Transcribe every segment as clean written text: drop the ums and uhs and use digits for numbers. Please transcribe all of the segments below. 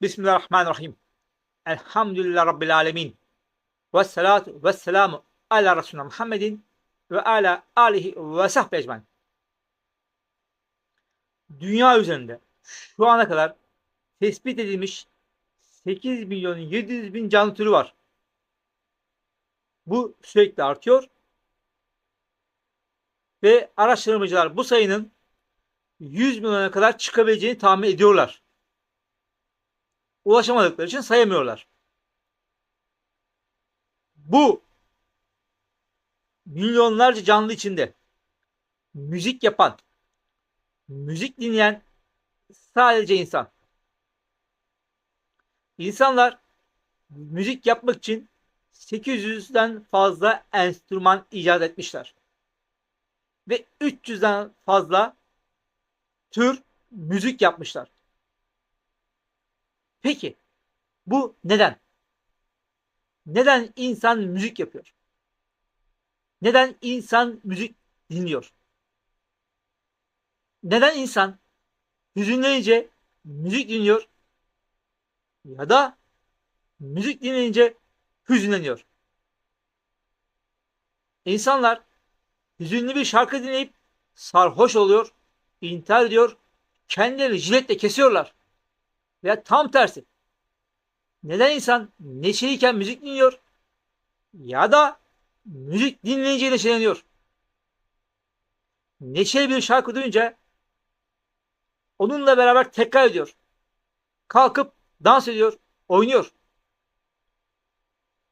Bismillahirrahmanirrahim. Elhamdülillah Rabbil alemin. Vessalatu vesselamu ala Resulina Muhammedin ve ala alihi ve sahbihi ecmaîn. Dünya üzerinde şu ana kadar tespit edilmiş 8 milyon 700 bin canlı türü var. Bu sürekli artıyor ve araştırmacılar bu sayının 100 milyona kadar çıkabileceğini tahmin ediyorlar. Ulaşamadıkları için sayamıyorlar. Bu milyonlarca canlı içinde müzik yapan, müzik dinleyen sadece insan. İnsanlar müzik yapmak için 800'den fazla enstrüman icat etmişler. Ve 300'den fazla tür müzik yapmışlar. Peki bu neden? Neden insan müzik yapıyor? Neden insan müzik dinliyor? Neden insan hüzünlenince müzik dinliyor ya da müzik dinleyince hüzünleniyor? İnsanlar hüzünlü bir şarkı dinleyip sarhoş oluyor, intihar ediyor, kendilerini jiletle kesiyorlar. Veya tam tersi. Neden insan neşeliyken müzik dinliyor ya da müzik dinleyince neşeleniyor? Neşeli bir şarkı duyunca onunla beraber tekrar ediyor. Kalkıp dans ediyor, oynuyor.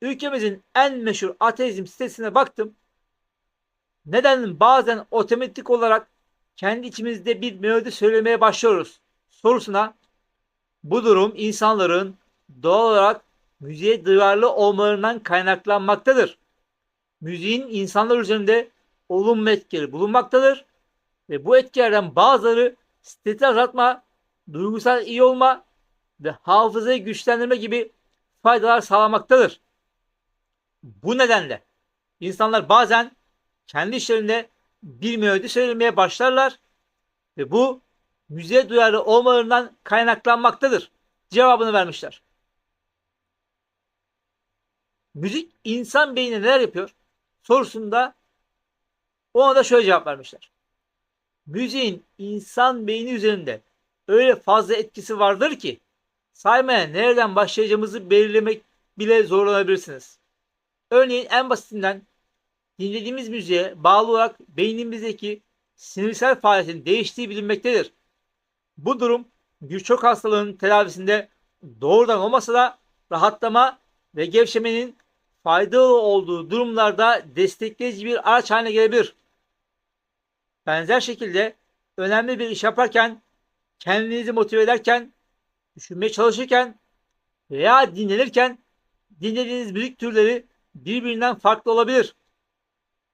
Ülkemizin en meşhur ateizm sitesine baktım. Neden bazen otomatik olarak kendi içimizde bir melodi söylemeye başlıyoruz sorusuna, bu durum insanların doğal olarak müziğe duyarlı olmalarından kaynaklanmaktadır. Müziğin insanlar üzerinde olumlu etkileri bulunmaktadır ve bu etkilerden bazıları stresi azaltma, duygusal iyi olma ve hafızayı güçlendirme gibi faydalar sağlamaktadır. Bu nedenle insanlar bazen kendi işlerinde bir melodi söylemeye başlarlar ve bu müziğe duyarlı olmalarından kaynaklanmaktadır cevabını vermişler. Müzik insan beynine neler yapıyor sorusunda ona da şöyle cevap vermişler. Müziğin insan beyni üzerinde öyle fazla etkisi vardır ki saymaya nereden başlayacağımızı belirlemek bile zorlanabilirsiniz. Örneğin en basitinden dinlediğimiz müziğe bağlı olarak beynimizdeki sinirsel faaliyetin değiştiği bilinmektedir. Bu durum birçok hastalığın tedavisinde doğrudan olmasa da rahatlama ve gevşemenin faydalı olduğu durumlarda destekleyici bir araç haline gelebilir. Benzer şekilde önemli bir iş yaparken, kendinizi motive ederken, düşünmeye çalışırken veya dinlenirken dinlediğiniz müzik türleri birbirinden farklı olabilir.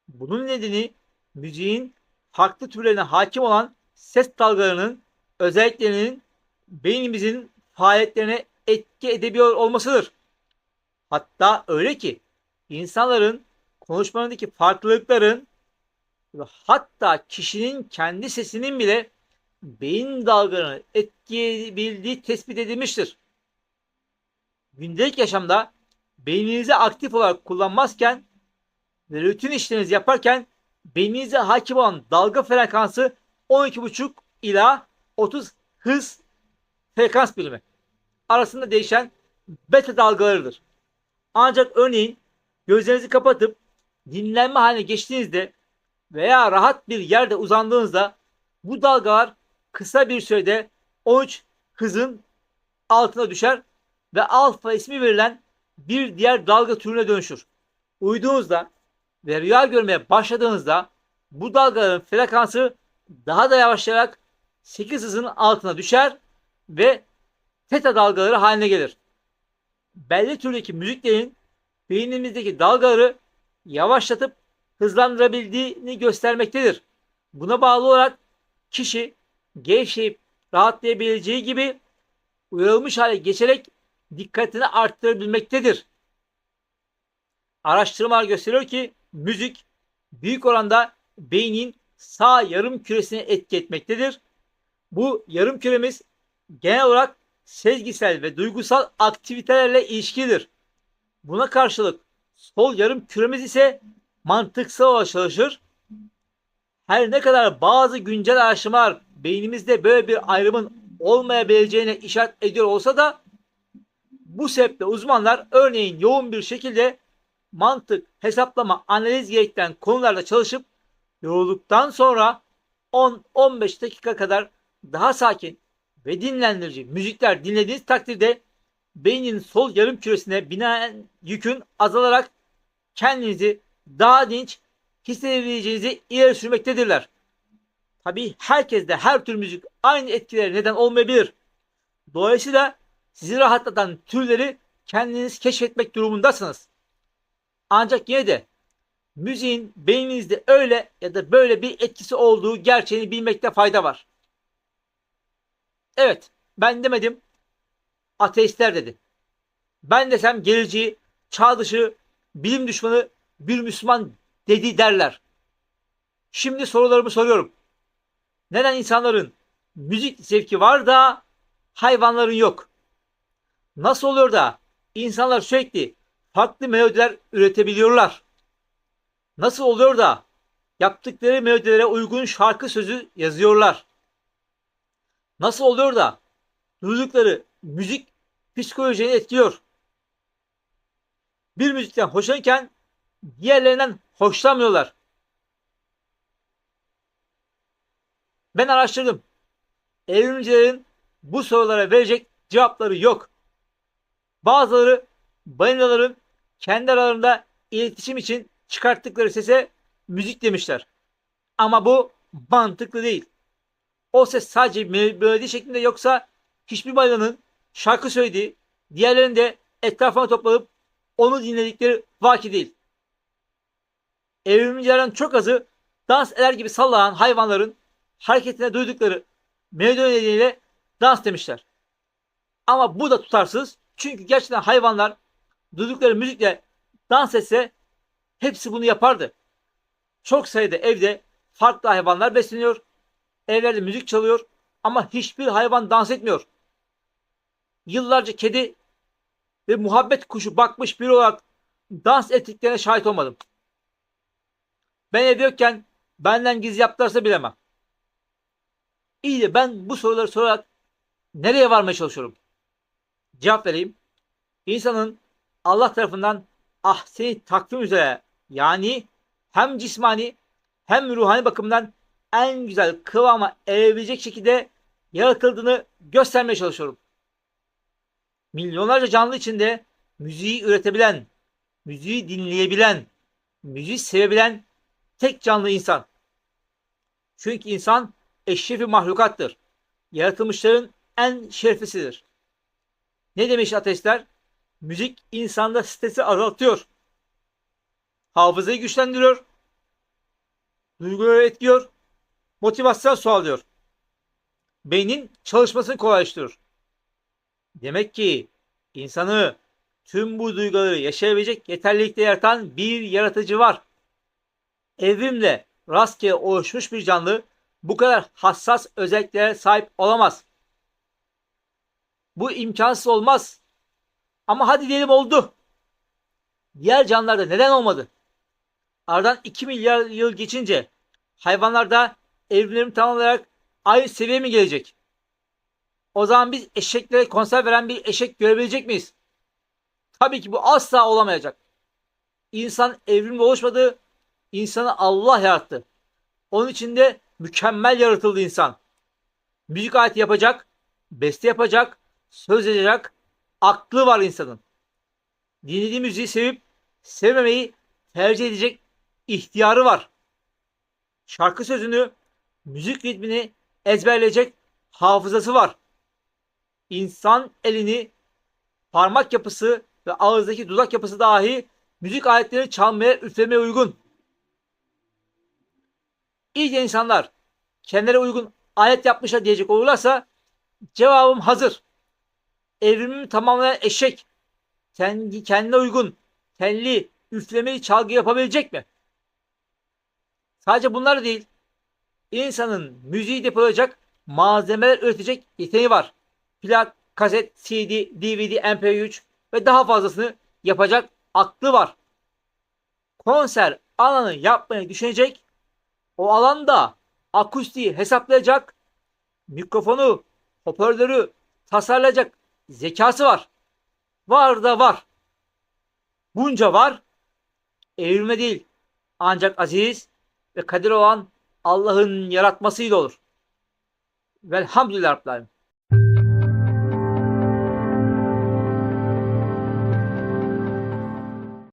Bunun nedeni müziğin farklı türlerine hakim olan ses dalgalarının özelliklerinin beynimizin faaliyetlerine etki edebiliyor olmasıdır. Hatta öyle ki insanların konuşmalarındaki farklılıkların ve hatta kişinin kendi sesinin bile beyin dalgalarını etkileyebildiği tespit edilmiştir. Gündelik yaşamda beyninizi aktif olarak kullanmazken ve rutin işlerinizi yaparken beyninize hakim olan dalga frekansı 12,5 ila 30 hız frekans birimi arasında değişen beta dalgalarıdır. Ancak örneğin gözlerinizi kapatıp dinlenme haline geçtiğinizde veya rahat bir yerde uzandığınızda bu dalgalar kısa bir sürede 13 hızın altına düşer ve alfa ismi verilen bir diğer dalga türüne dönüşür. Uyuduğunuzda ve rüya görmeye başladığınızda bu dalgaların frekansı daha da yavaşlayarak 8 hızın altına düşer ve teta dalgaları haline gelir. Belli türdeki müziklerin beynimizdeki dalgaları yavaşlatıp hızlandırabildiğini göstermektedir. Buna bağlı olarak kişi gevşeyip rahatlayabileceği gibi uyarılmış hale geçerek dikkatini arttırabilmektedir. Araştırmalar gösteriyor ki müzik büyük oranda beynin sağ yarım küresine etki etmektedir. Bu yarım küremiz genel olarak sezgisel ve duygusal aktivitelerle ilişkilidir. Buna karşılık sol yarım küremiz ise mantıksal olarak çalışır. Her ne kadar bazı güncel araştırmalar beynimizde böyle bir ayrımın olmayabileceğine işaret ediyor olsa da bu sebeple uzmanlar örneğin yoğun bir şekilde mantık, hesaplama, analiz gerektiren konularda çalışıp yorulduktan sonra 10-15 dakika kadar daha sakin ve dinlendirici müzikler dinlediğiniz takdirde beynin sol yarım küresine binaen yükün azalarak kendinizi daha dinç hissedebileceğinizi ileri sürmektedirler. Tabii herkes de her tür müzik aynı etkilere neden olmayabilir. Dolayısıyla sizi rahatlatan türleri kendiniz keşfetmek durumundasınız. Ancak yine de müziğin beyninizde öyle ya da böyle bir etkisi olduğu gerçeğini bilmekte fayda var. Evet, ben demedim, ateistler dedi. Ben desem gerici, çağ dışı, bilim düşmanı bir Müslüman dedi derler. Şimdi sorularımı soruyorum. Neden insanların müzik zevki var da hayvanların yok? Nasıl oluyor da insanlar sürekli farklı melodiler üretebiliyorlar? Nasıl oluyor da yaptıkları melodilere uygun şarkı sözü yazıyorlar? Nasıl oluyor da duydukları müzik psikolojiyi etkiliyor? Bir müzikten hoşlanırken diğerlerinden hoşlanmıyorlar. Ben araştırdım. Evrimcilerin bu sorulara verecek cevapları yok. Bazıları balinaların kendi aralarında iletişim için çıkarttıkları sese müzik demişler. Ama bu mantıklı değil. O ses sadece melodi şeklinde yoksa hiçbir balinanın şarkı söylediği, diğerlerinin de etrafına toplanıp onu dinledikleri vaki değil. Evrimcilerden çok azı dans eder gibi sallanan hayvanların hareketine duydukları melodi nedeniyle dans demişler. Ama bu da tutarsız. Çünkü gerçekten hayvanlar duydukları müzikle dans etse hepsi bunu yapardı. Çok sayıda evde farklı hayvanlar besleniyor. Evlerde müzik çalıyor ama hiçbir hayvan dans etmiyor. Yıllarca kedi ve muhabbet kuşu bakmış biri olarak dans ettiklerine şahit olmadım. Ben evde yokken benden gizli yaptılarsa bilemem. İyi de ben bu soruları sorarak nereye varmaya çalışıyorum? Cevap vereyim. İnsanın Allah tarafından ahsen-i takvim üzere yani hem cismani hem ruhani bakımdan en güzel kıvama erebilecek şekilde yaratıldığını göstermeye çalışıyorum. Milyonlarca canlı içinde müziği üretebilen, müziği dinleyebilen, müziği sevebilen tek canlı insan. Çünkü insan eşrefi mahlukattır. Yaratılmışların en şereflisidir. Ne demiş ateistler? Müzik insanda stresi azaltıyor. Hafızayı güçlendiriyor. Duyguları etkiliyor. Motivasyon sağlıyor. Beynin çalışmasını kolaylaştırıyor. Demek ki insanı tüm bu duyguları yaşayabilecek yeterlilikte yaratan bir yaratıcı var. Evrimle rastgele oluşmuş bir canlı bu kadar hassas özelliklere sahip olamaz. Bu imkansız olmaz. Ama hadi diyelim oldu. Diğer canlılarda neden olmadı? Aradan 2 milyar yıl geçince hayvanlarda evrimlerim tamamlayarak aynı seviyeye mi gelecek? O zaman biz eşeklere konser veren bir eşek görebilecek miyiz? Tabii ki bu asla olamayacak. İnsan evrimle oluşmadı, insanı Allah yarattı. Onun için de mükemmel yaratıldı insan. Müzik aleti yapacak, beste yapacak, söz yazacak, aklı var insanın. Dinlediği müziği sevip sevmemeyi tercih edecek ihtiyarı var. Şarkı sözünü, müzik ritmini ezberleyecek hafızası var. İnsan elini, parmak yapısı ve ağızdaki dudak yapısı dahi müzik aletlerini çalmaya, üflemeye uygun. İyice insanlar kendilerine uygun alet yapmışlar diyecek olurlarsa cevabım hazır. Evrimimi tamamlayan eşek kendine uygun telli, üflemeli çalgı yapabilecek mi? Sadece bunlar değil, insanın müziği depolayacak malzemeler üretecek yeteneği var. Plak, kaset, CD, DVD, MP3 ve daha fazlasını yapacak aklı var. Konser alanı yapmayı düşünecek. O alanda akustiği hesaplayacak, mikrofonu, hoparlörü tasarlayacak zekası var. Var da var. Bunca var. Evrilme değil. Ancak aziz ve kadir olan Allah'ın yaratmasıyla olur. Velhamdülillah Rabbil Alemin.